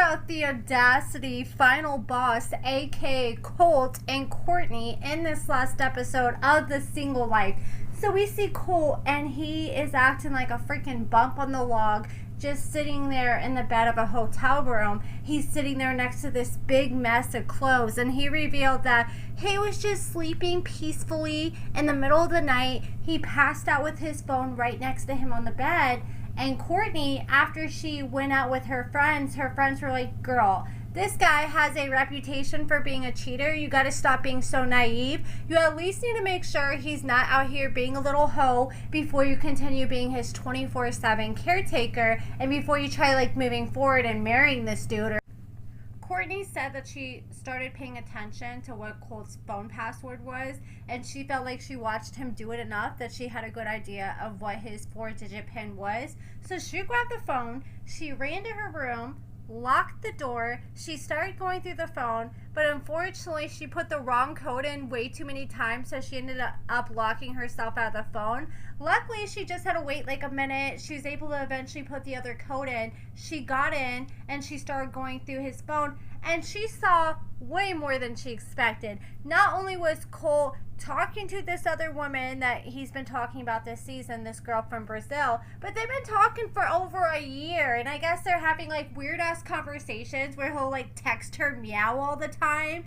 about the audacity final boss, aka Colt and Cortney, in this last episode of The Single Life. So we see Colt and he is acting like a freaking bump on the log, just sitting there in the bed of a hotel room. He's sitting there next to this big mess of clothes, and he revealed that he was just sleeping peacefully in the middle of the night. He passed out with his phone right next to him on the bed. And Cortney, after she went out with her friends were like, girl, this guy has a reputation for being a cheater. You got to stop being so naive. You at least need to make sure he's not out here being a little hoe before you continue being his 24/7 caretaker and before you try like moving forward and marrying this dude. Cortney said that she started paying attention to what Colt's phone password was, and she felt like she watched him do it enough that she had a good idea of what his 4-digit PIN was. So she grabbed the phone, she ran to her room, locked the door, she started going through the phone, but unfortunately she put the wrong code in way too many times, so she ended up locking herself out of the phone. Luckily, she just had to wait like a minute. She was able to eventually put the other code in. She got in and she started going through his phone, and she saw way more than she expected. Not only was Colt talking to this other woman that he's been talking about this season, this girl from Brazil, but they've been talking for over a year, and I guess they're having like weird ass conversations where he'll like text her meow all the time.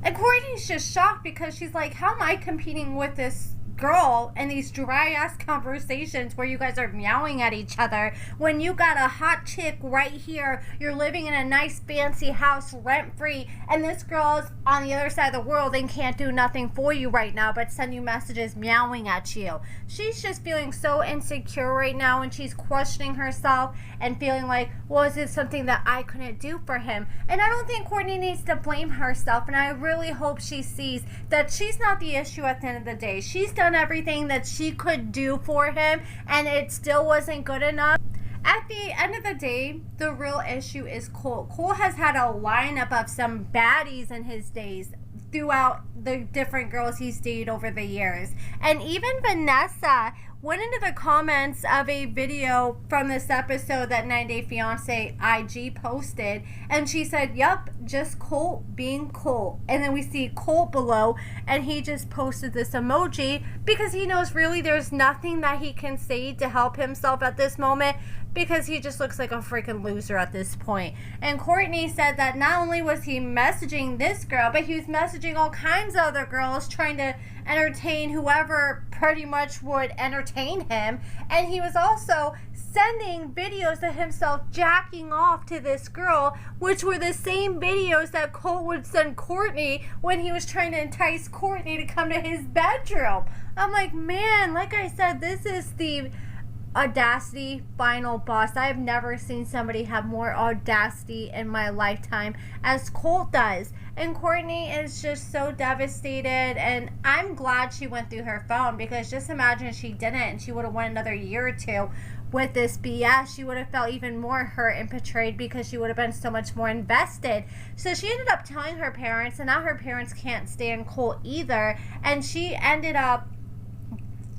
And Courtney's just shocked because she's like, how am I competing with this girl in these dry ass conversations where you guys are meowing at each other when you got a hot chick right here, you're living in a nice fancy house rent free, and this girl's on the other side of the world and can't do nothing for you right now but send you messages meowing at you. She's just feeling so insecure right now, and she's questioning herself and feeling like, well, is it something that I couldn't do for him? And I don't think Cortney needs to blame herself, and I really hope she sees that she's not the issue at the end of the day. She's done everything that she could do for him, and it still wasn't good enough. At the end of the day, the real issue is Colt. Colt has had a lineup of some baddies in his days throughout the different girls he's dated over the years. And even Vanessa went into the comments of a video from this episode that 90 Day Fiance IG posted, and she said, yup, just Colt being Colt. And then we see Colt below, and he just posted this emoji because he knows really there's nothing that he can say to help himself at this moment, because he just looks like a freaking loser at this point. And Cortney said that not only was he messaging this girl, but he was messaging all kinds of other girls trying to entertain whoever pretty much would entertain him. And he was also sending videos of himself jacking off to this girl, which were the same videos that Colt would send Cortney when he was trying to entice Cortney to come to his bedroom. I'm like, man, like I said, this is the audacity final boss. I have never seen somebody have more audacity in my lifetime as Colt does. And Cortney is just so devastated, and I'm glad she went through her phone, because just imagine if she didn't and she would have went another year or two with this BS. She would have felt even more hurt and betrayed because she would have been so much more invested. So she ended up telling her parents, and now her parents can't stand Colt either, and she ended up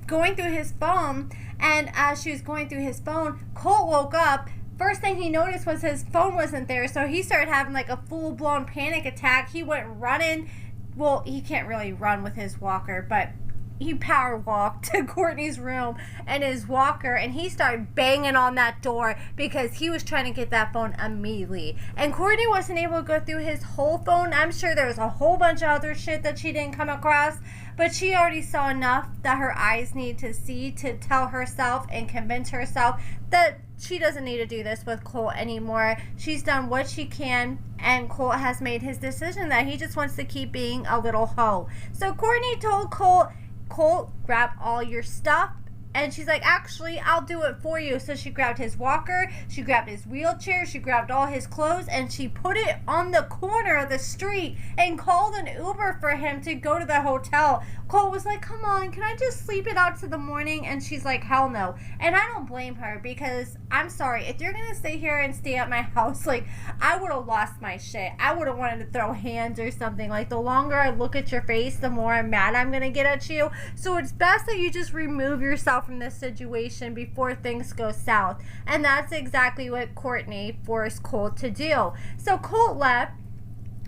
going through his phone. And as she was going through his phone, Colt woke up. First thing he noticed was his phone wasn't there, so he started having like a full-blown panic attack. He went running. Well, he can't really run with his walker, but he power walked to Courtney's room and his walker, and he started banging on that door because he was trying to get that phone immediately. And Courtney wasn't able to go through his whole phone. I'm sure there was a whole bunch of other shit that she didn't come across, but she already saw enough that her eyes need to see to tell herself and convince herself that she doesn't need to do this with Colt anymore. She's done what she can, and Colt has made his decision that he just wants to keep being a little hoe. So Cortney told Colt, grab all your stuff. And she's like, actually, I'll do it for you. So she grabbed his walker, she grabbed his wheelchair, she grabbed all his clothes, and she put it on the corner of the street and called an Uber for him to go to the hotel. Colt was like, come on, can I just sleep it out to the morning? And she's like, hell no. And I don't blame her, because I'm sorry, if you're going to stay here and stay at my house, like, I would have lost my shit. I would have wanted to throw hands or something. Like, the longer I look at your face, the more I'm mad I'm going to get at you. So it's best that you just remove yourself from this situation before things go south. And that's exactly what Cortney forced Colt to do. So Colt left.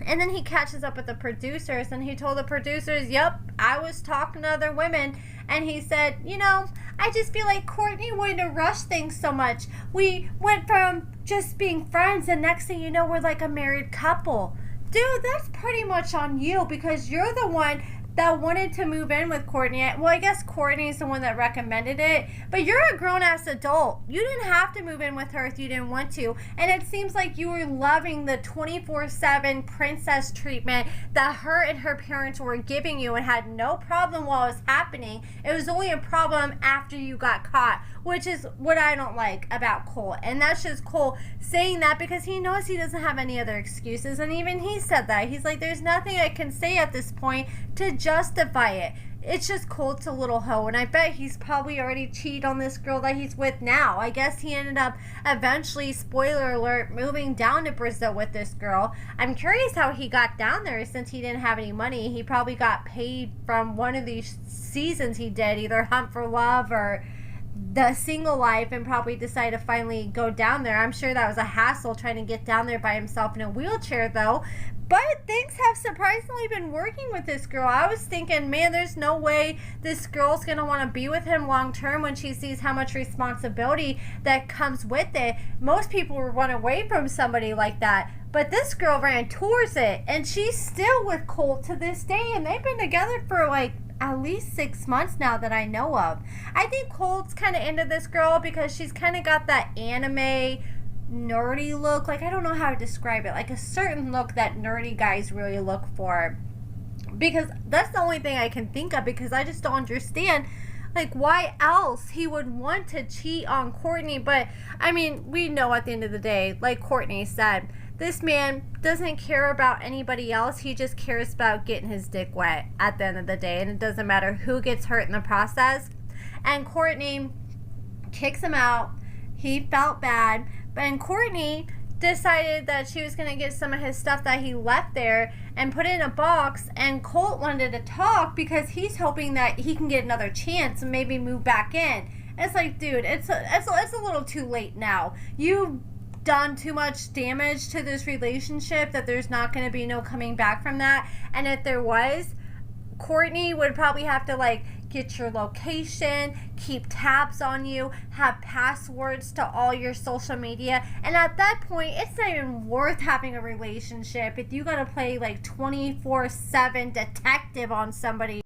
And then he catches up with the producers, and he told the producers, yep, I was talking to other women. And he said, I just feel like Cortney wanted to rush things so much. We went from just being friends, and next thing you know, we're like a married couple. Dude, that's pretty much on you, because you're the one that wanted to move in with Cortney. Well, I guess Cortney's the one that recommended it, but you're a grown-ass adult. You didn't have to move in with her if you didn't want to, and it seems like you were loving the 24/7 princess treatment that her and her parents were giving you and had no problem while it was happening. It was only a problem after you got caught, which is what I don't like about Colt. And that's just Colt saying that because he knows he doesn't have any other excuses, and even he said that. He's like, there's nothing I can say at this point to justify it. It's just Colt's a little hoe, and I bet he's probably already cheated on this girl that he's with now. I guess he ended up eventually, spoiler alert, moving down to Brazil with this girl. I'm curious how he got down there since he didn't have any money. He probably got paid from one of these seasons he did, either Hunt for Love or The Single Life, and probably decided to finally go down there. I'm sure that was a hassle trying to get down there by himself in a wheelchair, though. But things have surprisingly been working with this girl. I was thinking, man, there's no way this girl's going to want to be with him long term when she sees how much responsibility that comes with it. Most people would run away from somebody like that. But this girl ran towards it, and she's still with Colt to this day, and they've been together for like at least 6 months now that I know of. I think Colt's kind of into this girl because she's kind of got that anime nerdy look. Like, I don't know how to describe it. Like a certain look that nerdy guys really look for. Because that's the only thing I can think of, because I just don't understand like why else he would want to cheat on Cortney. But I mean, we know at the end of the day, like Cortney said, this man doesn't care about anybody else. He just cares about getting his dick wet at the end of the day. And it doesn't matter who gets hurt in the process. And Cortney kicks him out. He felt bad. But Cortney decided that she was going to get some of his stuff that he left there and put it in a box. And Colt wanted to talk because he's hoping that he can get another chance and maybe move back in. And it's like, dude, it's a little too late now. You've done too much damage to this relationship that there's not going to be no coming back from that. And if there was, Cortney would probably have to like get your location, keep tabs on you, have passwords to all your social media. And at that point, it's not even worth having a relationship if you gotta play like 24/7 detective on somebody.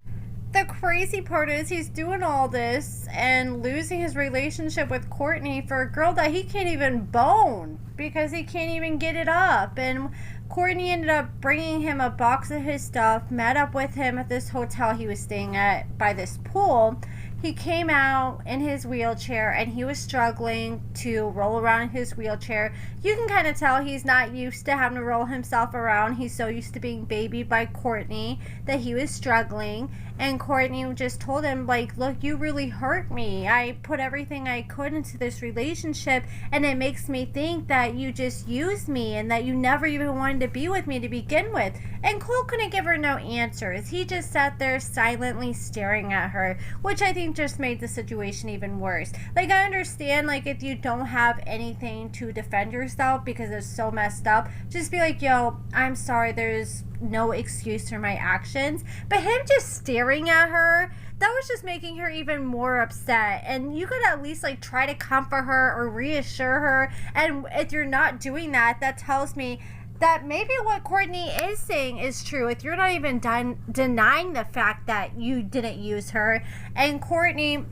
The crazy part is he's doing all this and losing his relationship with Cortney for a girl that he can't even bone because he can't even get it up. And Cortney ended up bringing him a box of his stuff, met up with him at this hotel he was staying at by this pool. He came out in his wheelchair and he was struggling to roll around in his wheelchair. You can kind of tell he's not used to having to roll himself around. He's so used to being babied by Cortney that he was struggling. And Cortney just told him, like, look, you really hurt me. I put everything I could into this relationship, and it makes me think that you just used me and that you never even wanted to be with me to begin with. And Colt couldn't give her no answers. He just sat there silently staring at her, which I think just made the situation even worse. Like, I understand, like, if you don't have anything to defend yourself because it's so messed up, just be like, yo, I'm sorry, there's no excuse for my actions. But him just staring at her, that was just making her even more upset. And you could at least like try to comfort her or reassure her. And if you're not doing that, that tells me that maybe what Cortney is saying is true. If you're not even denying the fact that you didn't use her. And Cortney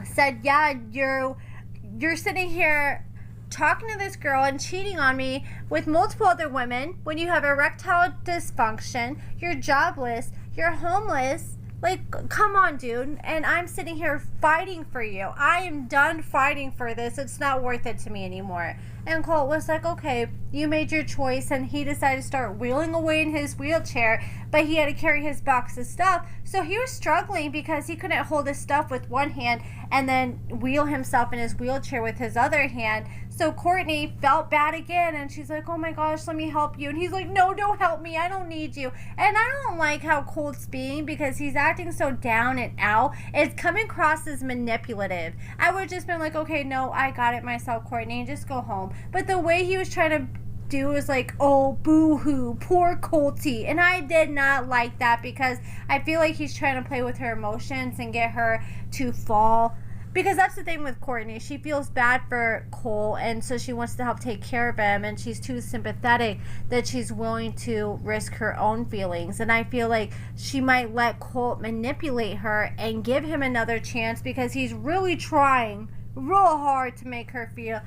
said, yeah, you're sitting here talking to this girl and cheating on me with multiple other women when you have erectile dysfunction, you're jobless, you're homeless. Like, come on, dude. And I'm sitting here fighting for you. I am done fighting for this. It's not worth it to me anymore. And Colt was like, okay, you made your choice. And he decided to start wheeling away in his wheelchair, but he had to carry his box of stuff. So he was struggling because he couldn't hold his stuff with one hand and then wheel himself in his wheelchair with his other hand. So Cortney felt bad again, and she's like, oh my gosh, let me help you. And he's like, no, don't help me, I don't need you. And I don't like how Colt's being, because he's acting so down and out. It's coming across as manipulative. I would have just been like, okay, no, I got it myself, Cortney, and just go home. But the way he was trying to do was like, oh, boo-hoo, poor Colty. And I did not like that, because I feel like he's trying to play with her emotions and get her to fall. Because that's the thing with Cortney. She feels bad for Cole, and so she wants to help take care of him, and she's too sympathetic that she's willing to risk her own feelings. And I feel like she might let Colt manipulate her and give him another chance, because he's really trying real hard to make her feel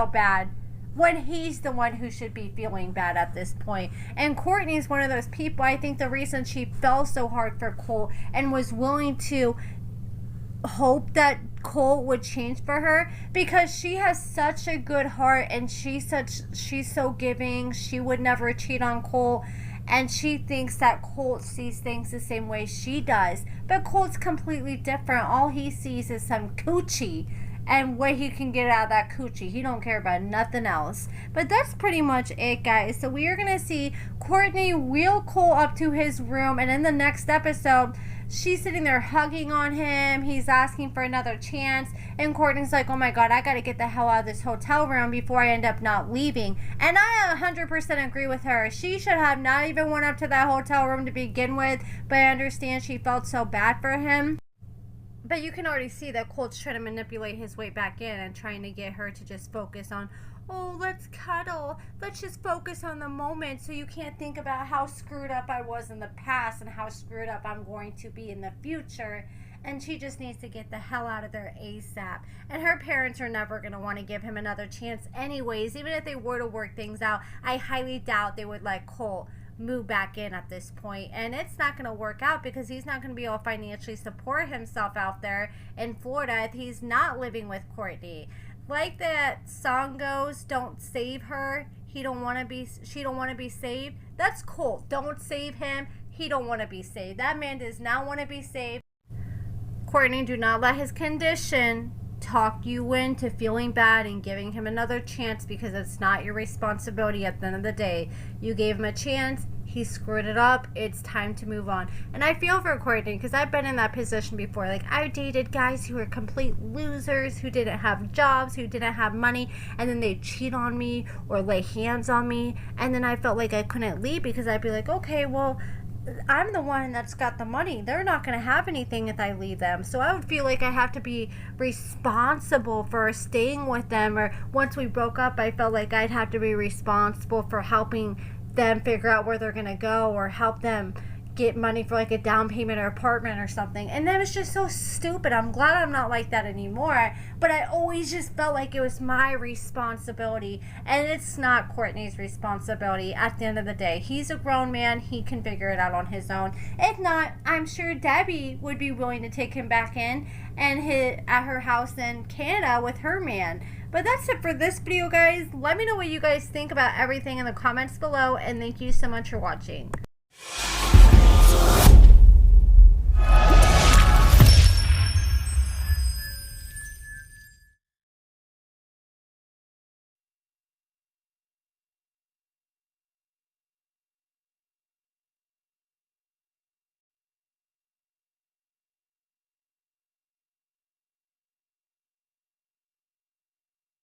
bad, when he's the one who should be feeling bad at this point. And Cortney's one of those people. I think the reason she fell so hard for Cole and was willing to hope that Cole would change for her, because she has such a good heart, and she's so giving. She would never cheat on Cole, and she thinks that Colt sees things the same way she does. But Colt's completely different. All he sees is some coochie and what he can get out of that coochie. He don't care about nothing else. But that's pretty much it, guys. So we are going to see Cortney wheel Cole up to his room, and in the next episode, she's sitting there hugging on him. He's asking for another chance. And Cortney's like, oh my God, I got to get the hell out of this hotel room before I end up not leaving. And I 100% agree with her. She should have not even went up to that hotel room to begin with. But I understand she felt so bad for him. But you can already see that Colt's trying to manipulate his way back in and trying to get her to just focus on, oh, let's cuddle. Let's just focus on the moment, so you can't think about how screwed up I was in the past and how screwed up I'm going to be in the future. And she just needs to get the hell out of there ASAP. And her parents are never going to want to give him another chance anyways. Even if they were to work things out, I highly doubt they would let Colt move back in at this point. And it's not going to work out, because he's not going to be able to financially support himself out there in Florida if he's not living with Cortney. Like that song goes, don't save her, she don't want to be saved. That's Colt. Don't save him, he don't want to be saved. That man does not want to be saved. Cortney, do not let his condition talk you into feeling bad and giving him another chance, because it's not your responsibility at the end of the day. You gave him a chance, he screwed it up, it's time to move on. And I feel for Cortney, because I've been in that position before. Like, I dated guys who were complete losers, who didn't have jobs, who didn't have money, and then they'd cheat on me or lay hands on me, and then I felt like I couldn't leave, because I'd be like, okay, well, I'm the one that's got the money. They're not going to have anything if I leave them. So I would feel like I have to be responsible for staying with them. Or once we broke up, I felt like I'd have to be responsible for helping them figure out where they're going to go, or help them get money for like a down payment or apartment or something. And that was just so stupid. I'm glad I'm not like that anymore, but I always just felt like it was my responsibility, and it's not Cortney's responsibility at the end of the day. He's a grown man, he can figure it out on his own. If not, I'm sure Debbie would be willing to take him back in and hit at her house in Canada with her man. But that's it for this video, guys. Let me know what you guys think about everything in the comments below, and thank you so much for watching.